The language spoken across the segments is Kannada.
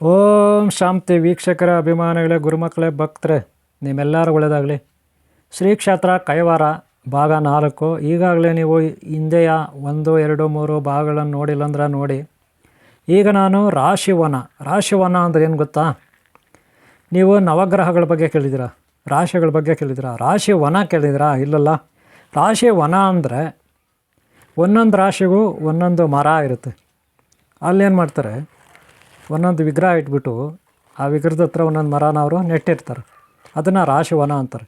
ಓಂ ಶಾಂತಿ ವೀಕ್ಷಕರ ಅಭಿಮಾನಿಗಳೇ, ಗುರುಮಕ್ಕಳೇ, ಭಕ್ತರೇ, ನಿಮ್ಮೆಲ್ಲರೂ ಒಳ್ಳೆಯದಾಗಲಿ. ಶ್ರೀ ಕ್ಷೇತ್ರ ಕೈವಾರ ಭಾಗ 4. ಈಗಾಗಲೇ ನೀವು ಹಿಂದೆಯ 1, 2, 3 ಭಾಗಗಳನ್ನು ನೋಡಿಲ್ಲ ಅಂದ್ರೆ ನೋಡಿ. ಈಗ ನಾನು ರಾಶಿವನ ಅಂದರೆ ಏನು ಗೊತ್ತಾ? ನೀವು ನವಗ್ರಹಗಳ ಬಗ್ಗೆ ಕೇಳಿದ್ದೀರಾ, ರಾಶಿಗಳ ಬಗ್ಗೆ ಕೇಳಿದ್ದೀರಾ, ರಾಶಿವನ ಕೇಳಿದ್ದೀರಾ? ಇಲ್ಲಲ್ಲ. ರಾಶಿವನ ಅಂದರೆ ಒಂದೊಂದು ರಾಶಿಗೂ ಒಂದೊಂದು ಮರ ಇರುತ್ತೆ. ಅಲ್ಲೇನು ಮಾಡ್ತಾರೆ, ಒಂದೊಂದು ವಿಗ್ರಹ ಇಟ್ಬಿಟ್ಟು ಆ ವಿಗ್ರಹದ ಹತ್ರ ಒಂದೊಂದು ಮರನ ಅವರು ನೆಟ್ಟಿರ್ತಾರೆ. ಅದನ್ನು ರಾಶಿವನ ಅಂತಾರೆ.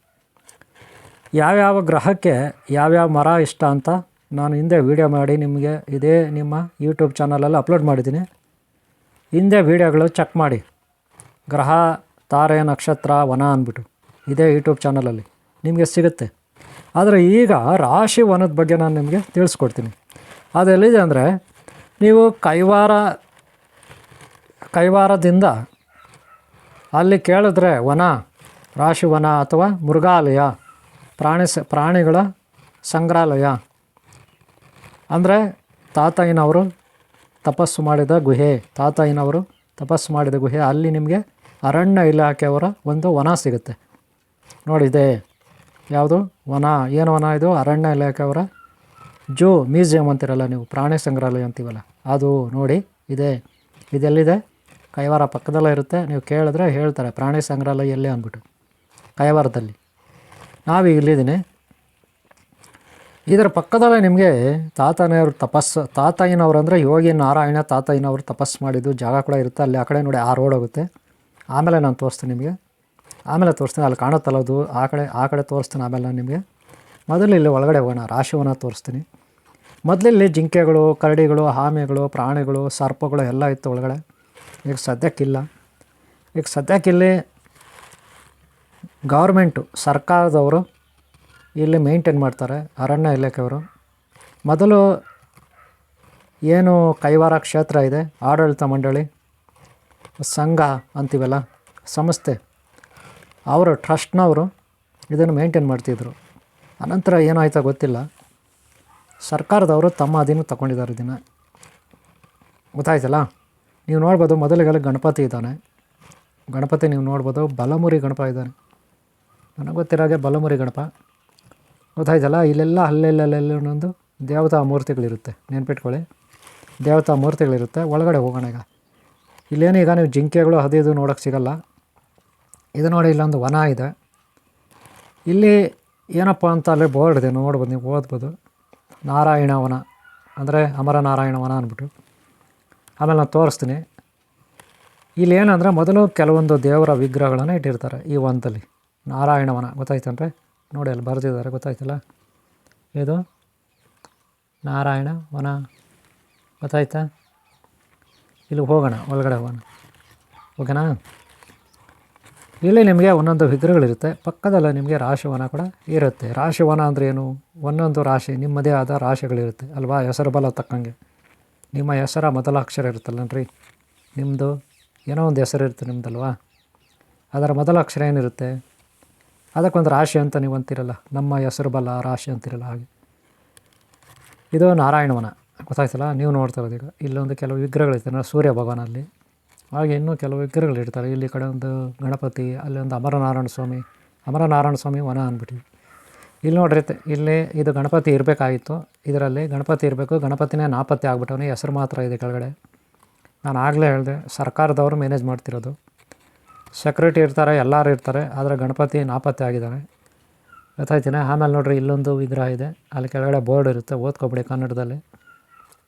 ಯಾವ್ಯಾವ ಗ್ರಹಕ್ಕೆ ಯಾವ್ಯಾವ ಮರ ಇಷ್ಟ ಅಂತ ನಾನು ಹಿಂದೆ ವೀಡಿಯೋ ಮಾಡಿ ನಿಮಗೆ ಇದೇ ನಿಮ್ಮ ಯೂಟ್ಯೂಬ್ ಚಾನಲಲ್ಲಿ ಅಪ್ಲೋಡ್ ಮಾಡಿದ್ದೀನಿ. ಹಿಂದೆ ವೀಡಿಯೋಗಳು ಚೆಕ್ ಮಾಡಿ. ಗ್ರಹ, ತಾರೆ, ನಕ್ಷತ್ರ, ವನ ಅಂದ್ಬಿಟ್ಟು ಇದೇ ಯೂಟ್ಯೂಬ್ ಚಾನಲಲ್ಲಿ ನಿಮಗೆ ಸಿಗುತ್ತೆ. ಆದರೆ ಈಗ ರಾಶಿವನದ ಬಗ್ಗೆ ನಾನು ನಿಮಗೆ ತಿಳಿಸ್ಕೊಡ್ತೀನಿ. ಅದೆಲ್ಲಿದೆ ಅಂದರೆ, ನೀವು ಕೈವಾರದಿಂದ ಅಲ್ಲಿ ಕೇಳಿದ್ರೆ ರಾಶಿವನ ಅಥವಾ ಮೃಗಾಲಯ, ಪ್ರಾಣಿಗಳ ಸಂಗ್ರಹಾಲಯ ಅಂದರೆ ತಾತಯ್ಯನವರು ತಪಸ್ಸು ಮಾಡಿದ ಗುಹೆ, ಅಲ್ಲಿ ನಿಮಗೆ ಅರಣ್ಯ ಇಲಾಖೆಯವರ ಒಂದು ವನ ಸಿಗುತ್ತೆ. ನೋಡಿದೆ ಯಾವುದು ವನ, ಏನು ವನ ಇದು? ಅರಣ್ಯ ಇಲಾಖೆಯವರ ಮ್ಯೂಸಿಯಂ ಅಂತಿರಲ್ಲ ನೀವು, ಪ್ರಾಣಿ ಸಂಗ್ರಹಾಲಯ ಅಂತೀವಲ್ಲ, ಅದು ನೋಡಿ ಇದೆಲ್ಲಿದೆ? ಕೈವಾರ ಪಕ್ಕದಲ್ಲೇ ಇರುತ್ತೆ. ನೀವು ಕೇಳಿದ್ರೆ ಹೇಳ್ತಾರೆ ಪ್ರಾಣಿ ಸಂಗ್ರಹಾಲಯ ಎಲ್ಲೇ ಅಂದ್ಬಿಟ್ಟು. ಕೈವಾರದಲ್ಲಿ ನಾವೀಗ ಇಲ್ಲಿದ್ದೀನಿ. ಇದರ ಪಕ್ಕದಲ್ಲೇ ನಿಮಗೆ ತಾತಯ್ಯನವರು ಅಂದರೆ ಯೋಗಿ ನಾರಾಯಣ ತಾತಯ್ಯನವರು ತಪಸ್ಸು ಮಾಡಿದ್ದು ಜಾಗ ಕೂಡ ಇರುತ್ತೆ. ಅಲ್ಲಿ ಆ ಕಡೆ ನೋಡಿ, ಆ ರೋಡ್ ಹೋಗುತ್ತೆ. ಆಮೇಲೆ ನಾನು ತೋರಿಸ್ತೀನಿ ನಿಮಗೆ, ಅಲ್ಲಿ ಕಾಣುತ್ತಲ್ಲ ಅದು, ಆ ಕಡೆ ತೋರಿಸ್ತೀನಿ. ಆಮೇಲೆ ನಾನು ನಿಮಗೆ ಮೊದಲು ಇಲ್ಲಿ ಒಳಗಡೆ ಹೋಗೋಣ, ರಾಶಿವನ ತೋರಿಸ್ತೀನಿ. ಮೊದಲಿಲ್ಲಿ ಜಿಂಕೆಗಳು, ಕರಡಿಗಳು, ಆಮೆಗಳು, ಪ್ರಾಣಿಗಳು, ಸರ್ಪಗಳು ಎಲ್ಲ ಇತ್ತು ಒಳಗಡೆ. ಈಗ ಸದ್ಯಕ್ಕಿಲ್ಲಿ ಗೌರ್ಮೆಂಟು, ಸರ್ಕಾರದವರು ಇಲ್ಲಿ ಮೇಂಟೈನ್ ಮಾಡ್ತಾರೆ, ಅರಣ್ಯ ಇಲಾಖೆಯವರು. ಮೊದಲು ಏನು ಕೈವಾರ ಕ್ಷೇತ್ರ ಇದೆ, ಆಡಳಿತ ಮಂಡಳಿ, ಸಂಘ ಅಂತೀವಲ್ಲ, ಸಂಸ್ಥೆ, ಅವರು ಟ್ರಸ್ಟ್ನವರು ಇದನ್ನು ಮೇಂಟೈನ್ ಮಾಡ್ತಿದ್ರು. ಅನಂತರ ಏನಾಯ್ತಾ ಗೊತ್ತಿಲ್ಲ, ಸರ್ಕಾರದವರು ತಮ್ಮ ಅಧೀನ ತಗೊಂಡಿದ್ದಾರೆ ಇದನ್ನು. ಗೊತ್ತಾಯ್ತಲ್ಲ? ನೀವು ನೋಡ್ಬೋದು, ಮೊದಲಿಗೆಲ್ಲ ಗಣಪತಿ ಇದ್ದಾನೆ. ಗಣಪತಿ ನೀವು ನೋಡ್ಬೋದು, ಬಲಮುರಿ ಗಣಪ ಇದ್ದಾನೆ. ನನಗೆ ಗೊತ್ತಿರಾಗೆ ಬಲಮುರಿ ಗಣಪ. ಗೊತ್ತಾಯ್ತಲ್ಲ? ಇಲ್ಲೆಲ್ಲ ಅಲ್ಲೆಲ್ಲೊಂದೊಂದು ದೇವತಾ ಮೂರ್ತಿಗಳಿರುತ್ತೆ, ನೆನ್ಪಿಟ್ಕೊಳ್ಳಿ. ದೇವತಾ ಮೂರ್ತಿಗಳಿರುತ್ತೆ. ಒಳಗಡೆ ಹೋಗೋಣ ಈಗ. ಇಲ್ಲೇನೀಗ ನೀವು ಜಿಂಕೆಗಳು ಅದು ಇದು ನೋಡೋಕ್ಕೆ ಸಿಗಲ್ಲ. ಇದು ನೋಡಿ, ಇಲ್ಲೊಂದು ವನ ಇದೆ. ಇಲ್ಲಿ ಏನಪ್ಪ ಅಂತ ಅಲ್ಲಿ ಬೋರ್ಡ್ ಇದೆ, ನೋಡ್ಬೋದು, ನೀವು ಓದ್ಬೋದು. ನಾರಾಯಣ ವನ ಅಂದರೆ ಅಮರ ನಾರಾಯಣ ವನ ಅಂದ್ಬಿಟ್ಟು. ಆಮೇಲೆ ನಾನು ತೋರಿಸ್ತೀನಿ. ಇಲ್ಲಿ ಏನಂದರೆ, ಮೊದಲು ಕೆಲವೊಂದು ದೇವರ ವಿಗ್ರಹಗಳನ್ನು ಇಟ್ಟಿರ್ತಾರೆ ಈ ವನದಲ್ಲಿ. ನಾರಾಯಣ ವನ ಗೊತ್ತಾಯ್ತಂದ್ರೆ ನೋಡಿ, ಅಲ್ಲಿ ಬರೆದಿದ್ದಾರೆ, ಗೊತ್ತಾಯ್ತಲ್ಲ? ಇದು ನಾರಾಯಣ ವನ, ಗೊತ್ತಾಯ್ತಾ? ಇಲ್ಲಿ ಹೋಗೋಣ, ಒಳಗಡೆ ಹೋಗೋಣ, ಓಕೆನಾ? ಇಲ್ಲಿ ನಿಮಗೆ ಒಂದೊಂದು ವಿಗ್ರಹಗಳಿರುತ್ತೆ. ಪಕ್ಕದಲ್ಲೇ ನಿಮಗೆ ರಾಶಿವನ ಕೂಡ ಇರುತ್ತೆ. ರಾಶಿವನ ಅಂದರೆ ಏನು? ಒಂದೊಂದು ರಾಶಿ ನಿಮ್ಮದೇ ಆದ ರಾಶಿಗಳಿರುತ್ತೆ ಅಲ್ವಾ? ಹೆಸರು ಬಲ ತಕ್ಕಂಗೆ ನಿಮ್ಮ ಹೆಸರ ಮೊದಲ ಅಕ್ಷರ ಇರುತ್ತಲ್ಲನ್ರಿ, ನಿಮ್ಮದು ಏನೋ ಒಂದು ಹೆಸರು ಇರುತ್ತೆ ನಿಮ್ಮದಲ್ವಾ? ಅದರ ಮೊದಲ ಅಕ್ಷರ ಏನಿರುತ್ತೆ, ಅದಕ್ಕೊಂದು ರಾಶಿ ಅಂತ ನೀವು ಅಂತಿರಲ್ಲ, ನಮ್ಮ ಹೆಸರು ಬಲ ರಾಶಿ ಅಂತಿರಲ್ಲ, ಹಾಗೆ ಇದು ನಾರಾಯಣವನ. ಗೊತ್ತಾಯ್ತಲ್ಲ? ನೀವು ನೋಡ್ತಾ ಇರೋದು ಈಗ ಇಲ್ಲೊಂದು ಕೆಲವು ವಿಗ್ರಹಗಳಿರ್ತಾರೆ, ಸೂರ್ಯ ಭಗವಾನಲ್ಲಿ. ಹಾಗೆ ಇನ್ನೂ ಕೆಲವು ವಿಗ್ರಹಗಳಿರ್ತಾರೆ. ಇಲ್ಲಿ ಕಡೆ ಒಂದು ಗಣಪತಿ, ಅಲ್ಲಿ ಒಂದು ಅಮರನಾರಾಯಣ ಸ್ವಾಮಿ ವನ ಅಂದ್ಬಿಟ್ಟು. ಇಲ್ಲಿ ನೋಡ್ರಿ, ಇಲ್ಲಿ ಇದು ಗಣಪತಿ ಇರಬೇಕಾಗಿತ್ತು. ಇದರಲ್ಲಿ ಗಣಪತಿ ಇರಬೇಕು, ಗಣಪತಿನೇ ನಾಪತ್ತೆ ಆಗ್ಬಿಟ್ಟವನು, ಹೆಸರು ಮಾತ್ರ ಇದೆ ಕೆಳಗಡೆ. ನಾನು ಆಗಲೇ ಹೇಳಿದೆ, ಸರ್ಕಾರದವರು ಮ್ಯಾನೇಜ್ ಮಾಡ್ತಿರೋದು. ಸೆಕ್ಯೂರಿಟಿ ಇರ್ತಾರೆ, ಎಲ್ಲರೂ ಇರ್ತಾರೆ, ಆದರೆ ಗಣಪತಿ ನಾಪತ್ತೆ ಆಗಿದ್ದಾನೆ. ಗೊತ್ತಾಯ್ತೀನಿ. ಆಮೇಲೆ ನೋಡ್ರಿ, ಇಲ್ಲೊಂದು ವಿಗ್ರಹ ಇದೆ, ಅಲ್ಲಿ ಕೆಳಗಡೆ ಬೋರ್ಡ್ ಇರುತ್ತೆ, ಓದ್ಕೊಬಿಡಿ ಕನ್ನಡದಲ್ಲಿ.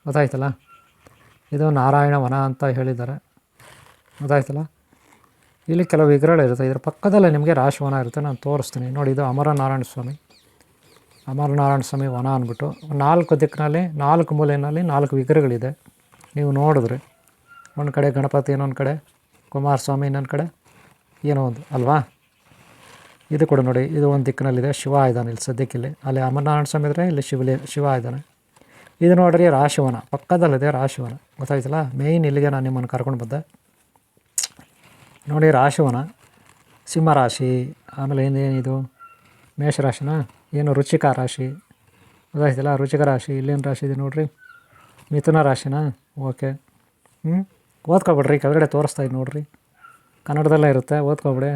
ಗೊತ್ತಾಯ್ತಲ್ಲ? ಇದು ನಾರಾಯಣ ವನ ಅಂತ ಹೇಳಿದ್ದಾರೆ. ಗೊತ್ತಾಯ್ತಲ್ಲ? ಇಲ್ಲಿ ಕೆಲವು ವಿಗ್ರಹಗಳಿರುತ್ತೆ. ಇದರ ಪಕ್ಕದಲ್ಲೇ ನಿಮಗೆ ರಾಶಿವನ ಇರುತ್ತೆ. ನಾನು ತೋರಿಸ್ತೀನಿ ನೋಡಿ. ಇದು ಅಮರನಾರಾಯಣ ಸ್ವಾಮಿ ವನ ಅಂದ್ಬಿಟ್ಟು 4 ದಿಕ್ಕಿನಲ್ಲಿ, 4 ಮೂಲೆಯಲ್ಲಿ 4 ವಿಗ್ರಹಗಳಿದೆ. ನೀವು ನೋಡಿದ್ರಿ, ಒಂದು ಕಡೆ ಗಣಪತಿ, ಇನ್ನೊಂದು ಕಡೆ ಕುಮಾರಸ್ವಾಮಿ, ಇನ್ನೊಂದು ಕಡೆ ಏನೋ ಒಂದು ಅಲ್ವಾ? ಇದು ಕೂಡ ನೋಡಿ, ಇದು ಒಂದು ದಿಕ್ಕಿನಲ್ಲಿದೆ, ಶಿವ ಇದ್ದಾನೆ ಇಲ್ಲಿ ಸದ್ಯಕ್ಕಿಲ್ಲಿ. ಅಲ್ಲಿ ಅಮರನಾರಾಯಣ ಸ್ವಾಮಿ ಇದ್ದರೆ ಇಲ್ಲಿ ಶಿವ ಇದ್ದಾನೆ. ಇದು ನೋಡ್ರಿ ರಾಶಿವನ, ಪಕ್ಕದಲ್ಲಿದೆ ರಾಶಿವನ. ಗೊತ್ತಾಯ್ತಲ್ಲ? ಮೇಯ್ನ್ ಇಲ್ಲಿಗೆ ನಾನು ನಿಮ್ಮನ್ನು ಕರ್ಕೊಂಡು ಬಂದೆ ನೋಡಿ. ರಾಶಿವನ, ಸಿಂಹರಾಶಿ, ಆಮೇಲೆ ಏನಿದು ಮೇಷರಾಶಿನ, ಏನು ರುಚಿಕ ರಾಶಿ. ಗೊತ್ತಾಯ್ತಲ್ಲ? ರುಚಿಕ ರಾಶಿ. ಇಲ್ಲೇನು ರಾಶಿ ಇದೆ ನೋಡ್ರಿ, ಮಿಥುನ ರಾಶಿನ. ಓಕೆ, ಓದ್ಕೊಬಿಡ್ರಿ, ಕೆಳಗಡೆ ತೋರಿಸ್ತಾ ಇದ್ದು ನೋಡಿರಿ, ಕನ್ನಡದಲ್ಲೇ ಇರುತ್ತೆ, ಓದ್ಕೊಬಿಡಿ.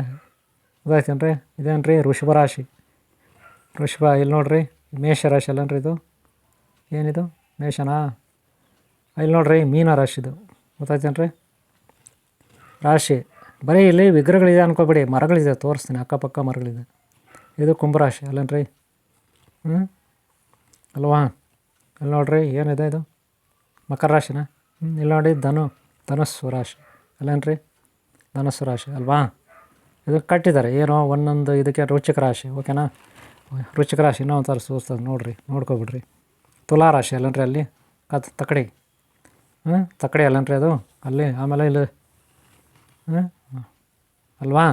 ಗೊತ್ತಾಯ್ತೇನು ರೀ? ಇದೇನು ರೀ ವೃಷಭ ರಾಶಿ. ವೃಷಭ ಇಲ್ಲಿ ನೋಡಿರಿ, ಮೇಷರಾಶಿ ಅಲ್ಲನ್ರಿ ಇದು? ಏನಿದು ಮೇಷನಾ? ಇಲ್ಲಿ ನೋಡಿರಿ ಮೀನ ರಾಶಿದು. ಗೊತ್ತಾಯ್ತೇನು ರೀ? ರಾಶಿ ಬರೀ ಇಲ್ಲಿ ವಿಗ್ರಹಗಳಿದೆ ಅನ್ಕೋಬೇಡಿ, ಮರಗಳಿದೆ, ತೋರಿಸ್ತೀನಿ, ಅಕ್ಕಪಕ್ಕ ಮರಗಳಿದೆ. ಇದು ಕುಂಭರಾಶಿ ಅಲ್ಲೇನ್ರಿ? ಅಲ್ವಾ? ಇಲ್ಲಿ ನೋಡಿರಿ ಏನಿದೆ ಇದು ಮಕರ ರಾಶಿನ. ಇಲ್ಲಿ ನೋಡಿ ಧನಸ್ಸು ರಾಶಿ ಅಲ್ಲೇನ್ರಿ? ಧನಸ್ಸು ರಾಶಿ ಅಲ್ವಾ? ಇದು ಕಟ್ಟಿದ್ದಾರೆ ಏನೋ ಒಂದೊಂದು ಇದಕ್ಕೆ ವೃಶ್ಚಿಕ ರಾಶಿ. ಓಕೆನಾ? ವೃಶ್ಚಿಕ ರಾಶಿ ಇನ್ನೂ ಒಂಥರ ಸೂಸ್ತದೆ ನೋಡಿರಿ, ನೋಡ್ಕೊಬಿಡ್ರಿ. ತುಲಾ ರಾಶಿ ಅಲ್ಲನ್ರಿ ಅಲ್ಲಿ ತಕ್ಕಡಿ. ತಕ್ಕಡಿ ಅಲ್ಲನ್ರಿ ಅದು ಅಲ್ಲಿ. ಆಮೇಲೆ ಇಲ್ಲಿ ಅಲ್ವಾ?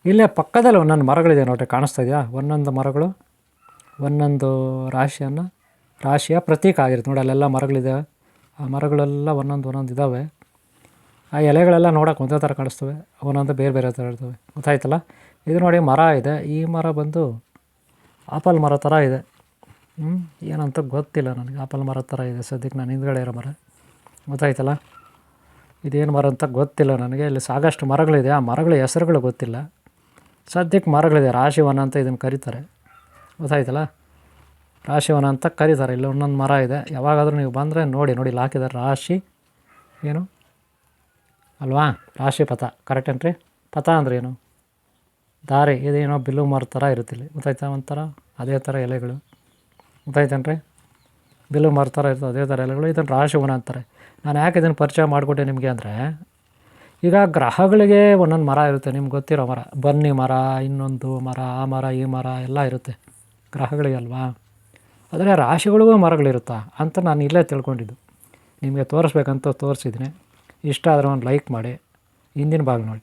ಇಲ್ಲೇ ಪಕ್ಕದಲ್ಲಿ ಒಂದೊಂದು ಮರಗಳಿದೆ ನೋಡಿರಿ, ಕಾಣಿಸ್ತಾ ಇದೆಯಾ? ಒಂದೊಂದು ಮರಗಳು ಒಂದೊಂದು ರಾಶಿಯ ಪ್ರತೀಕ ಆಗಿರುತ್ತೆ ನೋಡಿ. ಅಲ್ಲೆಲ್ಲ ಮರಗಳಿದೆ, ಆ ಮರಗಳೆಲ್ಲ ಒಂದೊಂದು ಇದ್ದಾವೆ. ಆ ಎಲೆಗಳೆಲ್ಲ ನೋಡೋಕೆ ಒಂದೇ ಥರ ಕಾಣಿಸ್ತವೆ, ಒಂದೊಂದು ಬೇರೆ ಬೇರೆ ಥರ ಇರ್ತವೆ. ಗೊತ್ತಾಯ್ತಲ್ಲ? ಇದು ನೋಡಿ ಮರ ಇದೆ, ಈ ಮರ ಬಂದು ಆಪಲ್ ಮರ ಥರ ಇದೆ. ಏನಂತ ಗೊತ್ತಿಲ್ಲ ನನಗೆ, ಆಪಲ್ ಮರ ಥರ ಇದೆ ಸದ್ಯಕ್ಕೆ ನಾನು ಹಿಂದ್ಗಡೆ ಇರೋ ಮರ. ಗೊತ್ತಾಯ್ತಲ್ಲ? ಇದೇನು ಮರ ಅಂತ ಗೊತ್ತಿಲ್ಲ ನನಗೆ. ಇಲ್ಲಿ ಸಾಕಷ್ಟು ಮರಗಳಿದೆ, ಆ ಮರಗಳ ಹೆಸರುಗಳು ಗೊತ್ತಿಲ್ಲ ಸದ್ಯಕ್ಕೆ. ಮರಗಳಿದೆ, ರಾಶಿವನ ಅಂತ ಇದನ್ನು ಕರೀತಾರೆ. ಗೊತ್ತಾಯ್ತಲ್ಲ? ರಾಶಿವನ ಅಂತ ಕರೀತಾರೆ. ಇಲ್ಲಿ ಒಂದೊಂದು ಮರ ಇದೆ, ಯಾವಾಗಾದರೂ ನೀವು ಬಂದರೆ ನೋಡಿ ಇಲ್ಲಿ ಹಾಕಿದ್ದಾರೆ ರಾಶಿ ಏನು ಅಲ್ವಾ? ರಾಶಿ ಪಥ ಕರೆಕ್ಟೇನ್ರಿ? ಪಥ ಅಂದ್ರೆ ಏನು? ದಾರಿ. ಇದೇನೋ ಬಿಲ್ಲು ಮರ ಥರ ಇರುತ್ತೆ ಇಲ್ಲಿ. ಗೊತ್ತಾಯ್ತಾ? ಒಂಥರ ಅದೇ ಥರ ಎಲೆಗಳು. ಗೊತ್ತಾಯ್ತೇನ್ರಿ? ಬಿಲ್ಲು ಮರ ಥರ ಇರ್ತದೆ, ಅದೇ ಥರ ಎಲೆಗಳು. ಇದನ್ನು ರಾಶಿವನ ಅಂತಾರೆ. ನಾನು ಯಾಕೆ ಇದನ್ನು ಪರಿಚಯ ಮಾಡಿಕೊಟ್ಟೆ ನಿಮಗೆ ಅಂದರೆ, ಈಗ ಗ್ರಹಗಳಿಗೆ ಒಂದೊಂದು ಮರ ಇರುತ್ತೆ, ನಿಮ್ಗೆ ಗೊತ್ತಿರೋ ಮರ. ಬನ್ನಿ ಮರ, ಇನ್ನೊಂದು ಮರ, ಆ ಮರ, ಈ ಮರ ಎಲ್ಲ ಇರುತ್ತೆ ಗ್ರಹಗಳಿಗೆ ಅಲ್ವಾ? ಆದರೆ ರಾಶಿಗಳಿಗೂ ಮರಗಳಿರುತ್ತಾ ಅಂತ ನಾನು ಇಲ್ಲೇ ತಿಳ್ಕೊಂಡಿದ್ದು. ನಿಮಗೆ ತೋರಿಸ್ಬೇಕಂತ ತೋರಿಸಿದ್ದೀನಿ. ಇಷ್ಟ ಆದರೆ ಒಂದು ಲೈಕ್ ಮಾಡಿ, ಹಿಂದಿನ ಭಾಗ ನೋಡಿ.